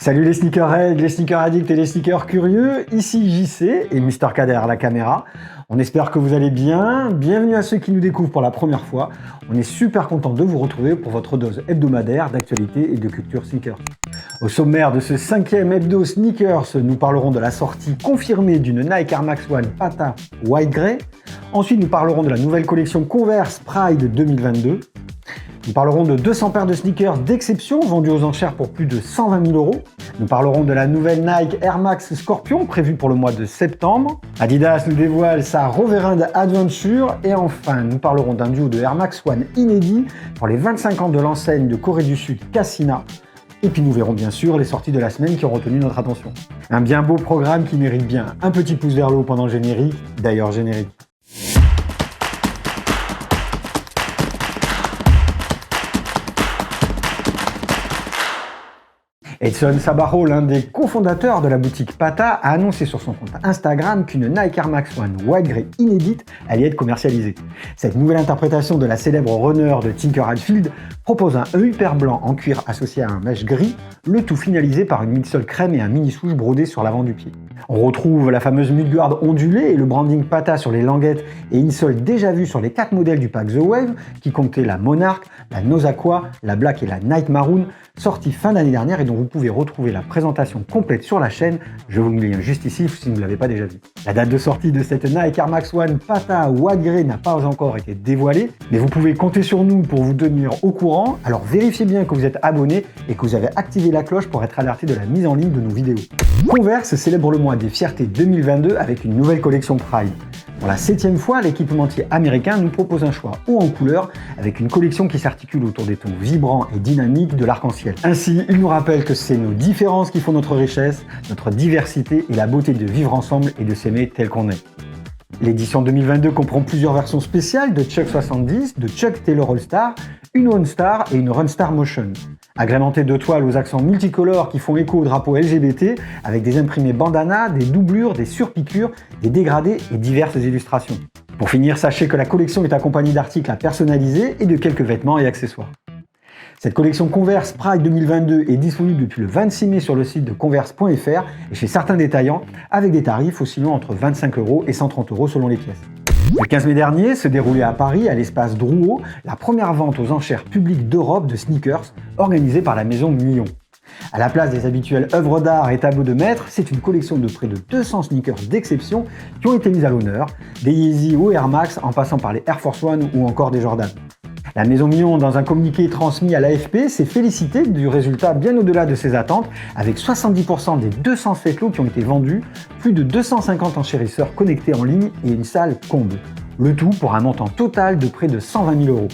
Salut les sneakerheads, les sneakers addicts et les sneakers curieux, ici JC et Mister K derrière la caméra. On espère que vous allez bien. Bienvenue à ceux qui nous découvrent pour la première fois. On est super content de vous retrouver pour votre dose hebdomadaire d'actualité et de culture sneakers. Au sommaire de ce 5e hebdo sneakers, nous parlerons de la sortie confirmée d'une Nike Air Max One Pata White Grey. Ensuite, nous parlerons de la nouvelle collection Converse Pride 2022. Nous parlerons de 200 paires de sneakers d'exception vendues aux enchères pour plus de 120 000 €. Nous parlerons de la nouvelle Nike Air Max Scorpion prévue pour le mois de septembre. Adidas nous dévoile sa Roverand Adventure. Et enfin, nous parlerons d'un duo de Air Max One inédit pour les 25 ans de l'enseigne de Corée du Sud Cassina. Et puis nous verrons bien sûr les sorties de la semaine qui ont retenu notre attention. Un bien beau programme qui mérite bien un petit pouce vers le haut pendant le générique. D'ailleurs générique. Edson Sabajo, l'un des cofondateurs de la boutique Pata, a annoncé sur son compte Instagram qu'une Nike Air Max One White Grey inédite allait être commercialisée. Cette nouvelle interprétation de la célèbre runner de Tinker Hatfield propose un hyper blanc en cuir associé à un mesh gris, le tout finalisé par une midsole crème et un mini swoosh brodé sur l'avant du pied. On retrouve la fameuse mudguard ondulée et le branding Pata sur les languettes et insole déjà vue sur les 4 modèles du pack The Wave qui comptaient la Monarch, la Nosaqua, la Black et la Night Maroon, sortie fin d'année dernière et dont vous pouvez retrouver la présentation complète sur la chaîne. Je vous mets le lien juste ici si vous ne l'avez pas déjà vu. La date de sortie de cette Nike Air Max One Pata White Grey n'a pas encore été dévoilée, mais vous pouvez compter sur nous pour vous tenir au courant. Alors vérifiez bien que vous êtes abonné et que vous avez activé la cloche pour être alerté de la mise en ligne de nos vidéos. Converse célèbre le mois des fiertés 2022 avec une nouvelle collection Pride. Pour la 7e fois, l'équipementier américain nous propose un choix haut en couleur avec une collection qui s'articule autour des tons vibrants et dynamiques de l'arc-en-ciel. Ainsi, il nous rappelle que c'est nos différences qui font notre richesse, notre diversité et la beauté de vivre ensemble et de s'aimer tel qu'on est. L'édition 2022 comprend plusieurs versions spéciales de Chuck 70, de Chuck Taylor All-Star, une One Star et une Run Star Motion. Agrémentée de toiles aux accents multicolores qui font écho au drapeau LGBT, avec des imprimés bandana, des doublures, des surpiqûres, des dégradés et diverses illustrations. Pour finir, sachez que la collection est accompagnée d'articles à personnaliser et de quelques vêtements et accessoires. Cette collection Converse Pride 2022 est disponible depuis le 26 mai sur le site de converse.fr et chez certains détaillants, avec des tarifs oscillant entre 25 € et 130 € selon les pièces. Le 15 mai dernier se déroulait à Paris, à l'espace Drouot, la première vente aux enchères publiques d'Europe de sneakers organisée par la maison Millon. À la place des habituelles œuvres d'art et tableaux de maître, c'est une collection de près de 200 sneakers d'exception qui ont été mises à l'honneur, des Yeezy aux Air Max en passant par les Air Force One ou encore des Jordan. La maison Millon, dans un communiqué transmis à l'AFP, s'est félicitée du résultat bien au-delà de ses attentes, avec 70% des 207 lots qui ont été vendus, plus de 250 enchérisseurs connectés en ligne et une salle comble. Le tout pour un montant total de près de 120 000 €.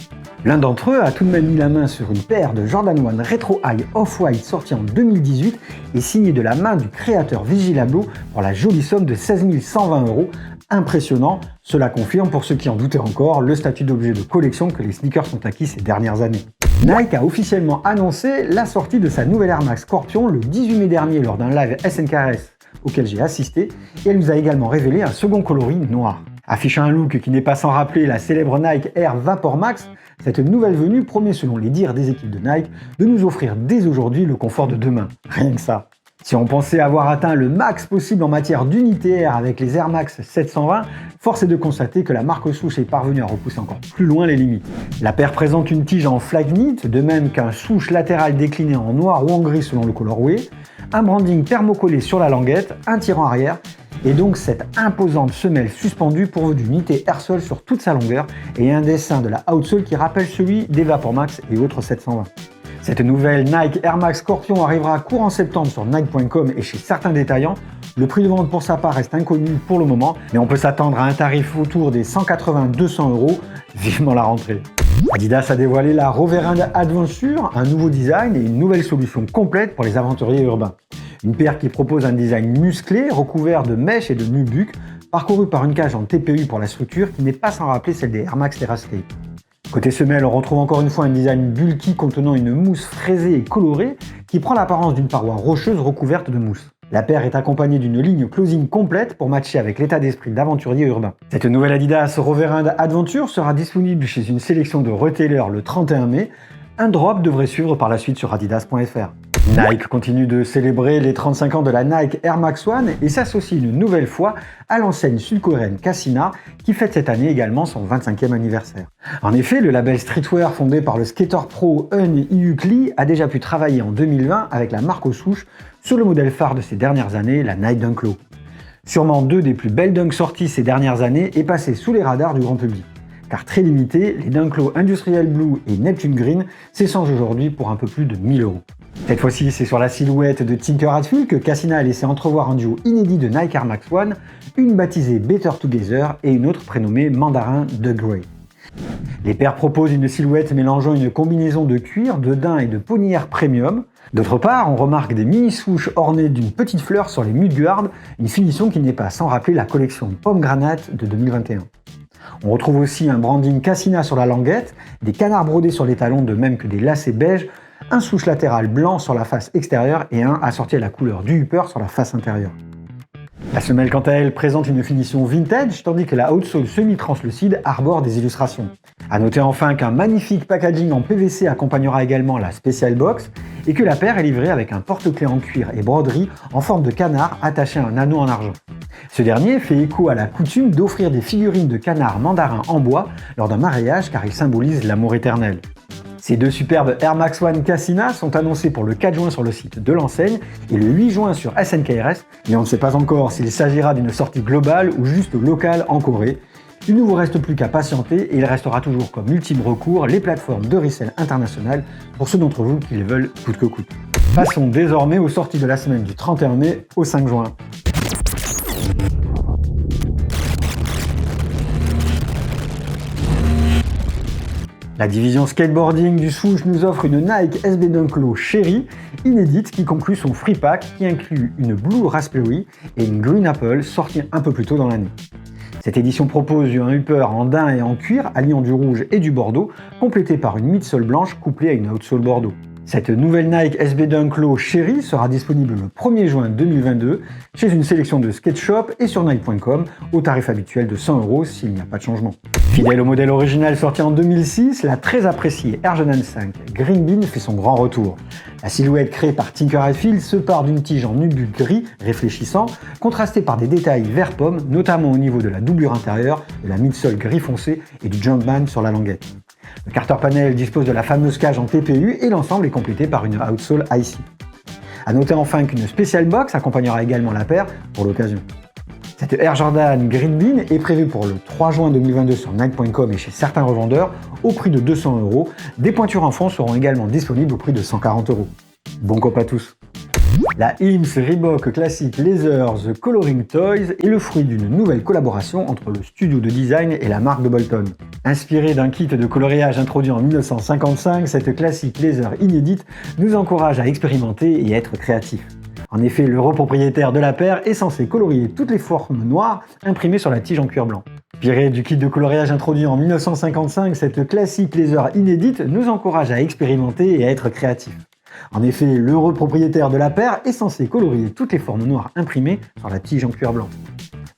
L'un d'entre eux a tout de même mis la main sur une paire de Jordan 1 Retro High Off-White sortie en 2018 et signée de la main du créateur Virgil Abloh pour la jolie somme de 16 120 €. Impressionnant, cela confirme pour ceux qui en doutaient encore le statut d'objet de collection que les sneakers ont acquis ces dernières années. Nike a officiellement annoncé la sortie de sa nouvelle Air Max Scorpion le 18 mai dernier lors d'un live SNKRS auquel j'ai assisté et elle nous a également révélé un second coloris noir. Affichant un look qui n'est pas sans rappeler la célèbre Nike Air Vapor Max, cette nouvelle venue promet selon les dires des équipes de Nike de nous offrir dès aujourd'hui le confort de demain. Rien que ça. Si on pensait avoir atteint le max possible en matière d'unité air avec les Air Max 720, force est de constater que la marque souche est parvenue à repousser encore plus loin les limites. La paire présente une tige en flagnit, de même qu'un souche latéral décliné en noir ou en gris selon le colorway, un branding thermocollé sur la languette, un tirant arrière, et donc cette imposante semelle suspendue pourvue d'une unité airsole sur toute sa longueur et un dessin de la outsole qui rappelle celui des Vapor Max et autres 720. Cette nouvelle Nike Air Max Scorpion arrivera courant septembre sur Nike.com et chez certains détaillants. Le prix de vente pour sa part reste inconnu pour le moment, mais on peut s'attendre à un tarif autour des 180-200 €, vivement la rentrée. Adidas a dévoilé la Roverand Adventure, un nouveau design et une nouvelle solution complète pour les aventuriers urbains. Une paire qui propose un design musclé, recouvert de mèches et de nubuck, parcouru par une cage en TPU pour la structure qui n'est pas sans rappeler celle des Air Max Terrascape. Côté semelle, on retrouve encore une fois un design bulky contenant une mousse fraisée et colorée qui prend l'apparence d'une paroi rocheuse recouverte de mousse. La paire est accompagnée d'une ligne closing complète pour matcher avec l'état d'esprit d'aventurier urbain. Cette nouvelle Adidas Roverand Adventure sera disponible chez une sélection de retailers le 31 mai. Un drop devrait suivre par la suite sur adidas.fr. Nike continue de célébrer les 35 ans de la Nike Air Max One et s'associe une nouvelle fois à l'enseigne sud-coréenne Cassina qui fête cette année également son 25e anniversaire. En effet, le label streetwear fondé par le skater pro Eun Hyuk Lee a déjà pu travailler en 2020 avec la marque aux souches sur le modèle phare de ces dernières années, la Nike Dunk Low. Sûrement deux des plus belles dunks sorties ces dernières années et passées sous les radars du grand public. Car très limités, les Dunk Low Industrial Blue et Neptune Green s'échangent aujourd'hui pour un peu plus de 1000 €. Cette fois-ci, c'est sur la silhouette de Tinker Hatfield que Cassina a laissé entrevoir un duo inédit de Nike Air Max One, une baptisée Better Together et une autre prénommée Mandarin de Grey. Les paires proposent une silhouette mélangeant une combinaison de cuir, de daim et de ponnière premium. D'autre part, on remarque des mini-swoosh ornées d'une petite fleur sur les mudguards, une finition qui n'est pas sans rappeler la collection Pomegranate de 2021. On retrouve aussi un branding Cassina sur la languette, des canards brodés sur les talons de même que des lacets beiges, un swoosh latéral blanc sur la face extérieure et un assorti à la couleur du upper sur la face intérieure. La semelle quant à elle présente une finition vintage, tandis que la outsole semi-translucide arbore des illustrations. A noter enfin qu'un magnifique packaging en PVC accompagnera également la Special Box et que la paire est livrée avec un porte-clés en cuir et broderie en forme de canard attaché à un anneau en argent. Ce dernier fait écho à la coutume d'offrir des figurines de canards mandarins en bois lors d'un mariage car il symbolise l'amour éternel. Ces deux superbes Air Max One Cassina sont annoncés pour le 4 juin sur le site de l'enseigne et le 8 juin sur SNKRS, mais on ne sait pas encore s'il s'agira d'une sortie globale ou juste locale en Corée. Il ne vous reste plus qu'à patienter et il restera toujours comme ultime recours les plateformes de resell internationales pour ceux d'entre vous qui les veulent coûte que coûte. Passons désormais aux sorties de la semaine du 31 mai au 5 juin. La division skateboarding du swoosh nous offre une Nike SB Dunk Low Cherry inédite qui conclut son free pack qui inclut une Blue Raspberry et une Green Apple sortie un peu plus tôt dans l'année. Cette édition propose un upper en daim et en cuir alliant du rouge et du bordeaux, complété par une midsole blanche couplée à une outsole bordeaux. Cette nouvelle Nike SB Dunk Low Cherry sera disponible le 1er juin 2022 chez une sélection de skate shop et sur Nike.com au tarif habituel de 100 € s'il n'y a pas de changement. Fidèle au modèle original sorti en 2006, la très appréciée Air Jordan 5 Green Bean fait son grand retour. La silhouette créée par Tinker Hatfield se part d'une tige en nubu gris réfléchissant, contrastée par des détails vert pomme, notamment au niveau de la doublure intérieure, de la midsole gris foncé et du Jumpman sur la languette. Le Carter Panel dispose de la fameuse cage en TPU et l'ensemble est complété par une outsole IC. A noter enfin qu'une Special Box accompagnera également la paire pour l'occasion. Cette Air Jordan Green Bean est prévue pour le 3 juin 2022 sur Nike.com et chez certains revendeurs au prix de 200 €. Des pointures en fond seront également disponibles au prix de 140 €. Bon cop à tous! La IMS Reebok Classic Leather The Coloring Toys est le fruit d'une nouvelle collaboration entre le studio de design et la marque de Bolton. Inspirée d'un kit de coloriage introduit en 1955, cette Classic Leather inédite nous encourage à expérimenter et à être créatif. En effet, le propriétaire de la paire est censé colorier toutes les formes noires imprimées sur la tige en cuir blanc. Inspirée du kit de coloriage introduit en 1955, cette Classic Leather inédite nous encourage à expérimenter et à être créatif. En effet, l'heureux propriétaire de la paire est censé colorier toutes les formes noires imprimées sur la tige en cuir blanc.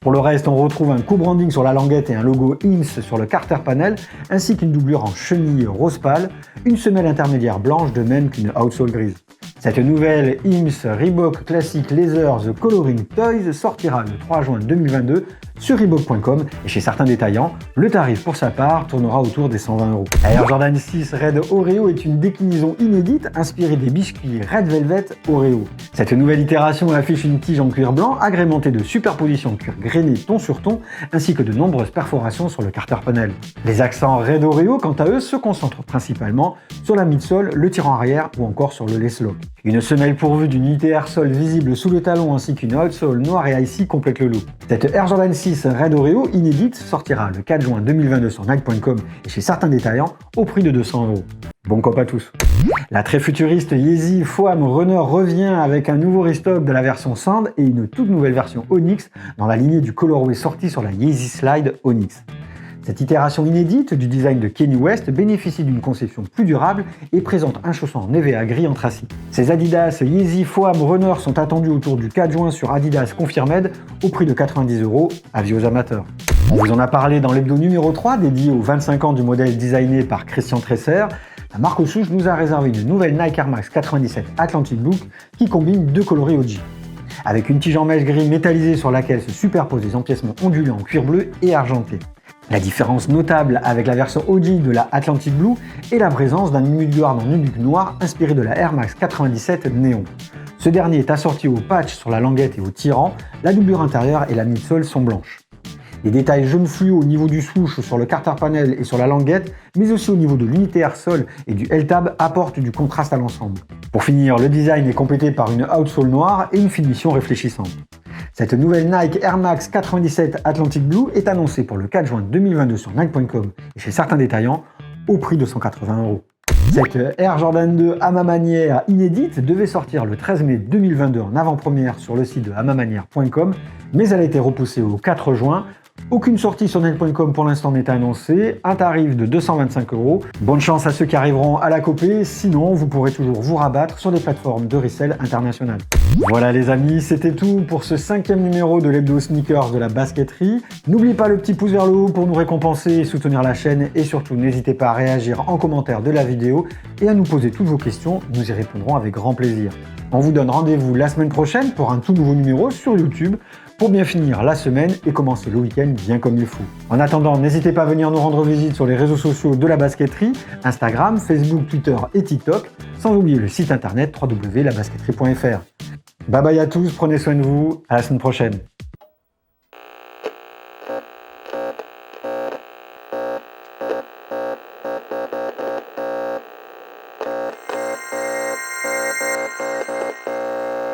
Pour le reste, on retrouve un co-branding sur la languette et un logo IMS sur le Carter Panel, ainsi qu'une doublure en chenille rose pâle, une semelle intermédiaire blanche de même qu'une outsole grise. Cette nouvelle IMS Reebok Classic Leather The Coloring Toys sortira le 3 juin 2022 sur Reebok.com et chez certains détaillants, le tarif pour sa part tournera autour des 120 €. La Air Jordan 6 Red Oreo est une déclinaison inédite inspirée des biscuits Red Velvet Oreo. Cette nouvelle itération affiche une tige en cuir blanc agrémentée de superpositions cuir grainé ton sur ton ainsi que de nombreuses perforations sur le Carter Panel. Les accents Red Oreo quant à eux se concentrent principalement sur la midsole, le tirant arrière ou encore sur le lace lock. Une semelle pourvue d'une ITR sole visible sous le talon ainsi qu'une outsole noire et icy complète le look. Cette Air Jordan 6 Red Oreo inédite sortira le 4 juin 2022 sur Nike.com et chez certains détaillants au prix de 200 €. Bon cop à tous. La très futuriste Yeezy Foam Runner revient avec un nouveau restock de la version Sand et une toute nouvelle version Onyx dans la lignée du colorway sorti sur la Yeezy Slide Onyx. Cette itération inédite du design de Kanye West bénéficie d'une conception plus durable et présente un chausson en EVA gris anthracite. Ces Adidas Yeezy Foam Runner sont attendus autour du 4 juin sur Adidas Confirmed au prix de 90 €, avis aux amateurs. On vous en a parlé dans l'hebdo numéro 3 dédié aux 25 ans du modèle designé par Christian Tresser. La marque Souche nous a réservé une nouvelle Nike Air Max 97 Atlantic Blue qui combine deux coloris OG. Avec une tige en mèche gris métallisée sur laquelle se superposent des empiècements ondulés en cuir bleu et argenté. La différence notable avec la version OG de la Atlantic Blue est la présence d'un mudguard en nubuck noir inspiré de la Air Max 97 Néon. Ce dernier est assorti au patch sur la languette et au tirant, la doublure intérieure et la midsole sont blanches. Les détails jaune fluo au niveau du swoosh sur le carter panel et sur la languette, mais aussi au niveau de l'unité air-sol et du L-tab apportent du contraste à l'ensemble. Pour finir, le design est complété par une outsole noire et une finition réfléchissante. Cette nouvelle Nike Air Max 97 Atlantic Blue est annoncée pour le 4 juin 2022 sur Nike.com et chez certains détaillants au prix de 180 €. Cette Air Jordan 2 à ma manière inédite devait sortir le 13 mai 2022 en avant-première sur le site de amamanière.com, mais elle a été repoussée au 4 juin. Aucune sortie sur Nike.com pour l'instant n'est annoncée, un tarif de 225 €. Bonne chance à ceux qui arriveront à la coper, sinon vous pourrez toujours vous rabattre sur des plateformes de resell internationales. Voilà les amis, c'était tout pour ce 5e numéro de l'hebdo sneakers de la basketterie. N'oubliez pas le petit pouce vers le haut pour nous récompenser et soutenir la chaîne, et surtout n'hésitez pas à réagir en commentaire de la vidéo et à nous poser toutes vos questions, nous y répondrons avec grand plaisir. On vous donne rendez-vous la semaine prochaine pour un tout nouveau numéro sur YouTube, pour bien finir la semaine et commencer le week-end bien comme il faut. En attendant, n'hésitez pas à venir nous rendre visite sur les réseaux sociaux de la basketterie, Instagram, Facebook, Twitter et TikTok, sans oublier le site internet www.labasketterie.fr. Bye bye à tous, prenez soin de vous, à la semaine prochaine.